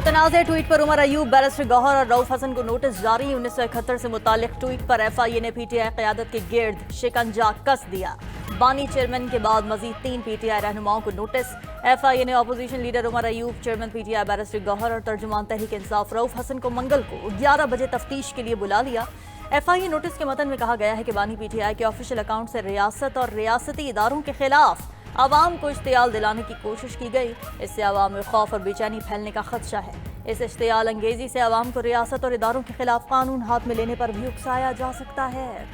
मुतनाज़ tweet पर Umar Ayub, barrister Gohar और रऊफ हसन को नोटिस जारी। 1971 से मुतालिक ट्वीट पर एफआईए ने पीटीआई क़यादत के गिर्द शिकंजा कस दिया। बानी चेयरमैन के बाद मजीद 3 पीटीआई रहनुमाओं को नोटिस। एफआईए ने opposition leader Umar Ayub, chairman PTI barrister Gohar और तर्जुमान तहरीक इंसाफ रऊफ हसन को मंगल को 11 बजे तफ्तीश के लिए बुला लिया। एफआईए नोटिस के मतन में कहा गया है कि बानी पीटीआई के ऑफिशियल अकाउंट से रियासत और रियासती इदारों के खिलाफ आवाम को इश्तियाल दिलाने की कोशिश की गई। इससे आवाम में खौफ और बेचैनी फैलने का खदशा है। इस इश्तियाल अंगेजी से आवाम को रियासत और इदारों के खिलाफ कानून हाथ में लेने पर भी उकसाया जा सकता है।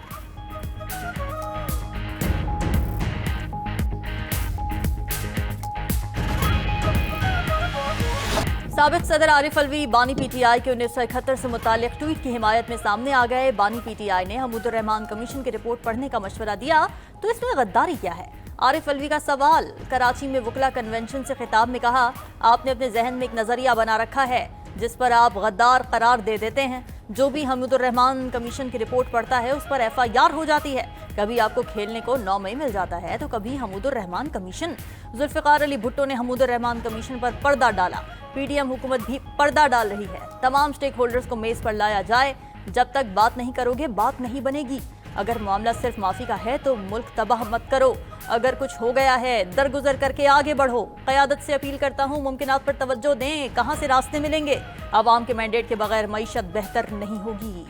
साबिक सदर आरिफ अलवी बानी पीटीआई के 1971 से मुतालिक ट्वीट की हिमायत में सामने आ गए। बानी पीटीआई ने हमूदुर रहमान कमीशन की रिपोर्ट पढ़ने का मशवरा दिया तो इसमें गद्दारी क्या है? आरिफ अलवी का सवाल। कराची में वकला कन्वेंशन से खिताब में कहा, आपने अपने जहन में एक नजरिया बना रखा है जिस पर आप गद्दार करार दे देते हैं। जो भी हमूदुर रहमान कमीशन की रिपोर्ट पढ़ता है उस पर एफआईआर हो जाती है। कभी आपको खेलने को 9 मई मिल जाता है तो कभी हमूदुर रहमान कमीशन। जुल्फिकार अली भुट्टो ने हमूदुर रहमान कमीशन पर पर्दा डाला। पीडीएम हुकूमत भी पर्दा डाल रही है। तमाम स्टेक होल्डर्स को मेज पर लाया जाए। जब तक बात नहीं करोगे बात नहीं बनेगी। अगर मामला सिर्फ माफी का है तो मुल्क तबाह मत करो। अगर कुछ हो गया है दरगुजर करके आगे बढ़ो। क़यादत से अपील करता हूँ, मुमकिनात पर तवज्जो दें। कहाँ से रास्ते मिलेंगे? आवाम के मैंडेट के बगैर मईशत बेहतर नहीं होगी।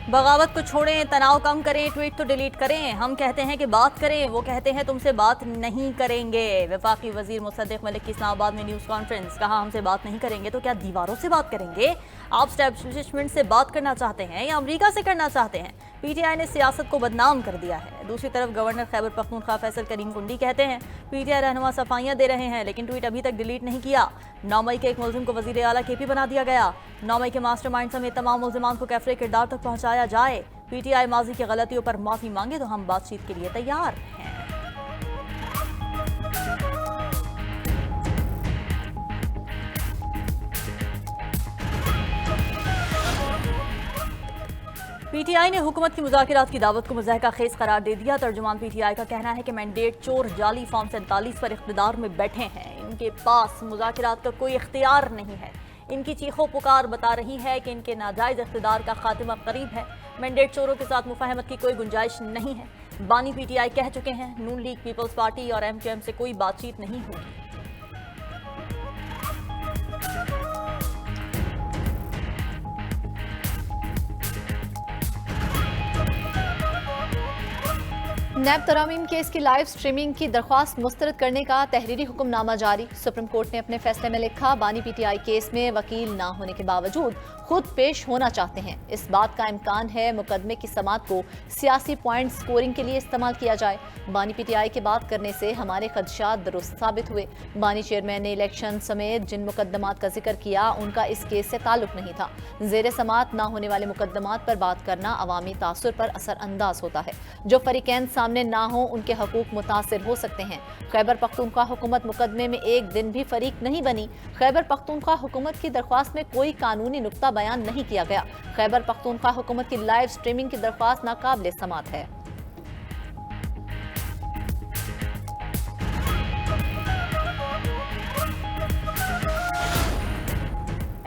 बगावत को छोड़ें, तनाव कम करें, ट्वीट तो डिलीट करें। हम कहते हैं कि बात करें, वो कहते हैं तुमसे बात नहीं करेंगे। वफाकी वजीर मुसद्दिक मलिक की इस्लामाबाद में न्यूज़ कॉन्फ्रेंस। कहा, हमसे बात नहीं करेंगे तो क्या दीवारों से बात करेंगे? आप स्टैब्लिशमेंट से बात करना चाहते हैं या अमेरिका से करना चाहते हैं? पीटीआई ने सियासत को बदनाम कर दिया है। दूसरी तरफ गवर्नर खैबर पख्तूनख्वा फैसल करीम कुंडी कहते हैं पीटीआई रहनुमा सफाइयां दे रहे हैं लेकिन ट्वीट अभी तक डिलीट नहीं किया। 9 मई के एक मुलजिम को वजीर आला केपी बना दिया गया। 9 मई के मास्टरमाइंड समेत तमाम मुलजिमान को कैफरे किरदार तक पहुंचाया जाए। पीटीआई माजी की गलतियों पर माफी मांगे तो हम बातचीत के लिए तैयार हैं। पीटीआई ने हुकूमत की मुज़ाकरात की दावत को मुज़ाहिका खेज करार दे दिया। तर्जुमान पीटीआई का कहना है कि मैंडेट चोर जाली फॉर्म 47 पर इख्तिदार में बैठे हैं। इनके पास मुज़ाकरात का कोई इख्तियार नहीं है। इनकी चीखों पुकार बता रही है कि इनके नाजायज इख्तिदार का खात्मा करीब है। मैंडेट चोरों के साथ मुफाहमत की कोई गुंजाइश नहीं है। बानी पीटीआई कह चुके हैं नून लीग, पीपल्स पार्टी और एमक्यूएम से कोई बातचीत नहीं होगी। नैब तरामीम केस की लाइव स्ट्रीमिंग की दरख्वास्त मुस्तरद करने का तहरीरी हुक्मनामा जारी। सुप्रीम कोर्ट ने अपने फैसले में लिखा, बानी पीटीआई केस में वकील ना होने के बावजूद खुद पेश होना चाहते हैं। इस बात का इम्कान है मुकदमे की समात को सियासी पॉइंट स्कोरिंग के लिए इस्तेमाल किया जाए। बानी पीटीआई के बात करने से हमारे खदशात दुरुस्त साबित हुए। बानी चेयरमैन ने इलेक्शन समेत जिन मुकदमात का जिक्र किया उनका इस केस से ताल्लुक नहीं था। जेर समात ना होने वाले मुकदमात पर बात करना अवामी तासुर पर असर अंदाज होता है। जो फरीकैन सामने ना हो उनके हकूक मुतासिर हो सकते हैं। खैबर पख्तूनख्वा हुकूमत मुकदमे में एक दिन भी फरीक नहीं बनी। खैबर पख्तूनख्वा हुकूमत की दरख्वास्त में कोई कानूनी नुक्ता बयान नहीं किया गया। खैबर पख्तूनख्वा हुकूमत की लाइव स्ट्रीमिंग की दरख्वास्त नाकाबिले समात है।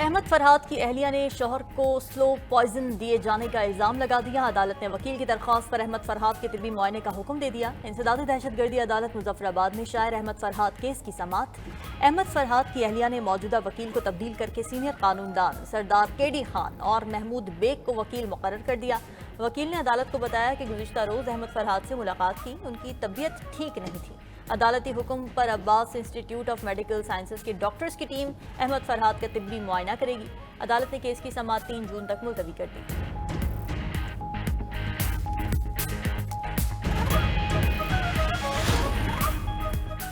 अहमद फरहाद की अहलिया ने शौहर को स्लो पॉइजन दिए जाने का इल्जाम लगा दिया। अदालत ने वकील की दरख्वास्त पर अहमद फरहाद के तिब्बी मुआयने का हुक्म दे दिया। इंसदादी दहशतगर्दी अदालत मुजफ्फराबाद में शायर अहमद फरहाद केस की समाअत की। अहमद फरहाद की अहलिया ने मौजूदा वकील को तब्दील करके सीनियर कानूनदान सरदार केडी खान और महमूद बेग को वकील मुकर्रर कर दिया। वकील ने अदालत को बताया कि गुज़िश्ता रोज अहमद फरहाद से मुलाकात की, उनकी तबीयत ठीक नहीं थी। अदालती हुक्म पर Abbas institute of medical sciences के डॉक्टर्स की टीम अहमद फरहाद का तिब्बी मुआयना करेगी। अदालत ने केस की समाअत 3 जून तक मुलतवी कर दी।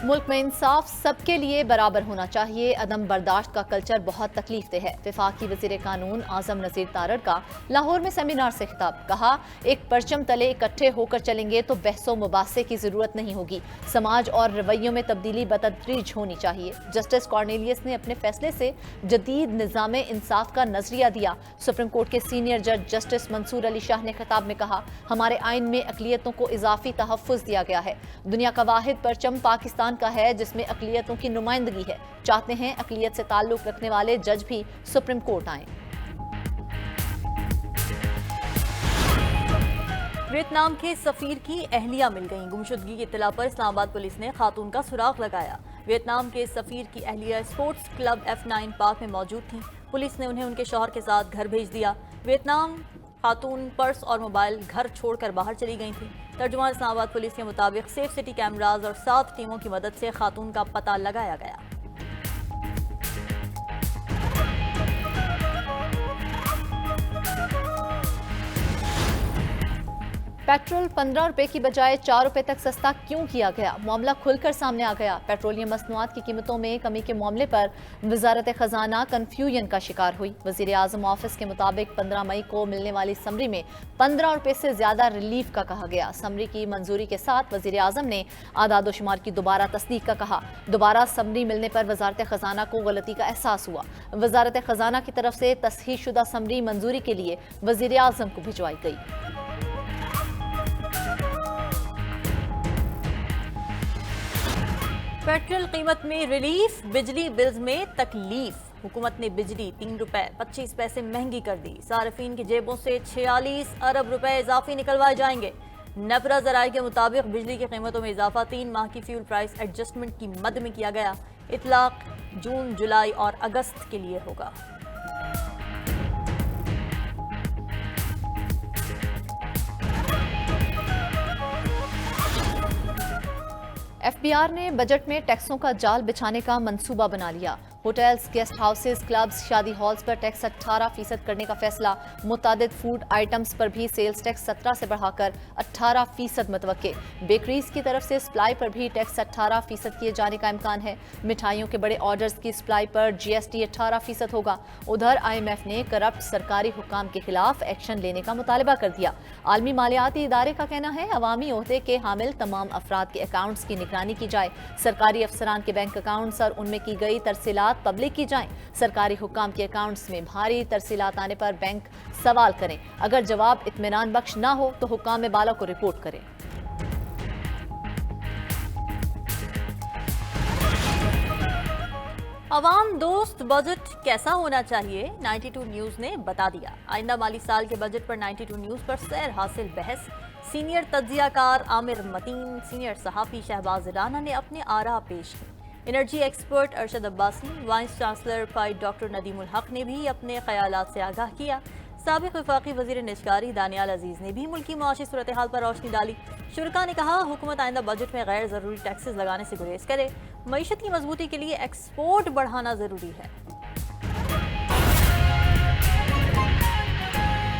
मुल्क में इंसाफ सबके लिए बराबर होना चाहिए। अदम बर्दाश्त का कल्चर बहुत तकलीफ दे है। वफाकी वजीर कानून आजम नज़ीर तारड़ का लाहौर में सेमिनार से खिताब। कहा, एक परचम तले इकट्ठे होकर चलेंगे तो बहसों मुबासे की जरूरत नहीं होगी। समाज और रवैयों में तब्दीली बतदरीज होनी चाहिए। जस्टिस कॉर्नेलियस ने अपने फैसले से जदीद निज़ाम इंसाफ का नजरिया दिया। सुप्रीम कोर्ट के सीनियर जज जस्टिस मंसूर अली शाह ने खिताब में कहा, हमारे आइन में अकलियतों को इजाफी तहफ़्फ़ुज़ दिया गया है। दुनिया का वाहिद परचम पाकिस्तान का है जिसमें अकलियतों की नुमाइंदगी है। चाहते हैं अकलियत से ताल्लुक रखने वाले जज भी सुप्रीम कोर्ट आए। वियतनाम के सफीर की अहलिया मिल गई। गुमशुदगी की इत्तला पर इस्लामाबाद पुलिस ने खातून का सुराग लगाया। वियतनाम के सफीर की अहलिया स्पोर्ट्स क्लब F9 पार्क में मौजूद थी। पुलिस ने उन्हें उनके शौहर के साथ घर भेज दिया। वियतनाम खातून पर्स और मोबाइल घर छोड़कर बाहर चली गई थी। तर्जुमान इस्लामाबाद पुलिस के मुताबिक सेफ सिटी कैमराज और 7 टीमों की मदद से खातून का पता लगाया गया। पेट्रोल 15 रुपए की बजाय 4 रुपए तक सस्ता क्यों किया गया? मामला खुलकर सामने आ गया। पेट्रोलियम मसनूआत की कीमतों में कमी के मामले पर वजारत खजाना कन्फ्यूजन का शिकार हुई। वजीर आजम ऑफिस के मुताबिक 15 मई को मिलने वाली समरी में 15 रुपए से ज्यादा रिलीफ का कहा गया। समरी की मंजूरी के साथ वजीर आजम ने आदाद शुमार की दोबारा तस्दीक का कहा। दोबारा समरी मिलने पर वजारत खजाना को गलती का एहसास हुआ। वजारत खजाना की तरफ से तस्हीह शुदा समरी मंजूरी के लिए वजीर आजम को भिजवाई गई। पेट्रोल कीमत में रिलीफ, बिजली बिल्स में तकलीफ। हुकूमत ने बिजली 3 रुपए 25 पैसे महंगी कर दी। सार्फिन की जेबों से 46 अरब रुपए इजाफी निकलवाए जाएंगे। नपरा ज़राए के मुताबिक बिजली की कीमतों में इजाफा 3 माह की फ्यूल प्राइस एडजस्टमेंट की मद में किया गया। इतलाक जून, जुलाई और अगस्त के लिए होगा। FBR ने बजट में टैक्सों का जाल बिछाने का मंसूबा बना लिया। होटल्स, गेस्ट हाउसेस, क्लब्स, शादी हॉल्स पर टैक्स 18% करने का फैसला। मुतादिद फूड आइटम्स पर भी सेल्स टैक्स 17 से बढ़ाकर 18% मतवक्के। बेकरीज की तरफ से सप्लाई पर भी टैक्स 18% किए जाने का इम्कान है। मिठाइयों के बड़े ऑर्डर्स की सप्लाई पर GST 18% होगा। उधर IMF ने करप्ट सरकारी हुक्काम के खिलाफ एक्शन लेने का मुतालबा कर दिया। आलमी मालियाती इदारे का कहना है, अवामी ओहदे के हामिल तमाम अफराद के अकाउंट्स की निगरानी की जाए। सरकारी अफसरान के बैंक अकाउंट्स और उनमें की गई तरसीलात पब्लिक की जाएं। सरकारी हुक्काम के अकाउंट्स में भारी तरसीलात आने पर बैंक सवाल करें। अगर जवाब इत्मीनान बख्श ना हो तो हुक्काम बाला को रिपोर्ट करें। अवाम दोस्त बजट कैसा होना चाहिए, 92 न्यूज ने बता दिया। आइंदा माली साल के बजट पर 92 न्यूज पर सैर हासिल बहस। सीनियर तज्जियाकार आमिर मतीन, सीनियर सहाफ़ी शहबाज राना ने अपने आरा पेश किए। Energy expert Arshad Abbasi, vice chancellor FIDE doctor Nadimul हक ने भी अपने ख्यालात से आगाह किया। साबिक वफाकी वजीर निजकारी दानियाल अजीज ने भी मुल्की मुआशी सूरत हाल पर रोशनी डाली। शुरा ने कहा, हुकूमत आइंदा बजट में गैर ज़रूरी टैक्सेस लगाने से गुरेज करे। मईशत की मजबूती के लिए एक्सपोर्ट बढ़ाना ज़रूरी है।